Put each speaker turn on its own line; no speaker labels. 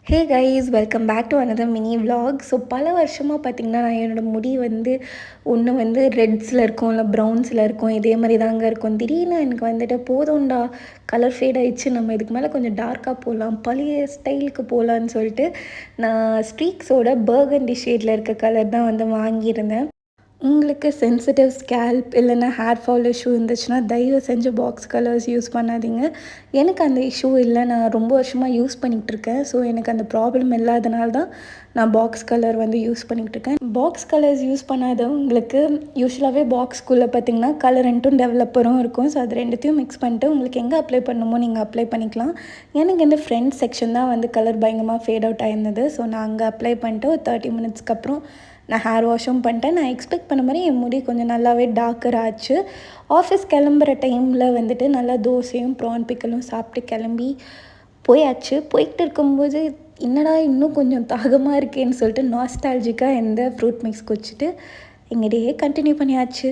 Hey guys, welcome back to another mini vlog. So பல வருஷமாக பார்த்திங்கன்னா நான் என்னோடய முடி வந்து ஒன்று வந்து ரெட்ஸில் இருக்கும், இல்லை ப்ரௌன்ஸில் இருக்கும், இதே மாதிரி தாங்க இருக்கும். திடீர்னு எனக்கு வந்துட்டு போதும்டா, கலர் ஃபேட் ஆகிடுச்சு, நம்ம இதுக்கு மேலே கொஞ்சம் டார்க்காக போகலாம், பழைய ஸ்டைலுக்கு போகலான்னு சொல்லிட்டு நான் ஸ்ட்ரீக்ஸோட பர்கண்டி ஷேடில் இருக்க கலர் தான் வந்து வாங்கியிருந்தேன். உங்களுக்கு சென்சிட்டிவ் ஸ்கேல்ப் இல்லைன்னா ஹேர் ஃபால் இஷ்யூ இருந்துச்சுன்னா தயவு செஞ்சு பாக்ஸ் கலர்ஸ் யூஸ் பண்ணாதீங்க. எனக்கு அந்த இஷ்யூ இல்லை, நான் ரொம்ப வருஷமாக யூஸ் பண்ணிகிட்ருக்கேன். ஸோ எனக்கு அந்த ப்ராப்ளம் இல்லாதனால தான் நான் பாக்ஸ் கலர் வந்து யூஸ் பண்ணிகிட்ருக்கேன். பாக்ஸ் கலர்ஸ் யூஸ் பண்ணாதவங்களுக்கு யூஸ்வலாகவே பாக்ஸ்குள்ளே பார்த்திங்கன்னா கலரண்ட்டும் டெவலப்பரும் இருக்கும். ஸோ அது ரெண்டுத்தையும் மிக்ஸ் பண்ணிட்டு உங்களுக்கு எங்கே அப்ளை பண்ணணுமோ நீங்கள் அப்ளை பண்ணிக்கலாம். எனக்கு இந்த ஃப்ரண்ட் செக்ஷன் தான் வந்து கலர் பயங்கரமாக ஃபேட் அவுட் ஆயிருந்தது. ஸோ நான் அங்கே அப்ளை பண்ணிட்டு ஒரு 30 மினிட்ஸ்க்கு அப்புறம் நான் ஹேர் வாஷும் பண்ணிட்டேன். நான் எக்ஸ்பெக்ட் பண்ண மாதிரி என் முடி கொஞ்சம் நல்லாவே டார்க்கர் ஆச்சு. ஆஃபீஸ் கிளம்புற டைமில் வந்துட்டு நல்லா தோசையும் ப்ரான் பிக்கலும் சாப்பிட்டு கிளம்பி போயாச்சு. போய்கிட்டு இருக்கும்போது என்னடா இன்னும் கொஞ்சம் தாகமாக இருக்கேன்னு சொல்லிட்டு நாஸ்டாலஜிக்காக எந்த ஃப்ரூட் மிக்ஸ் குடிச்சிட்டு எங்கள் டேயே கண்டினியூ பண்ணியாச்சு.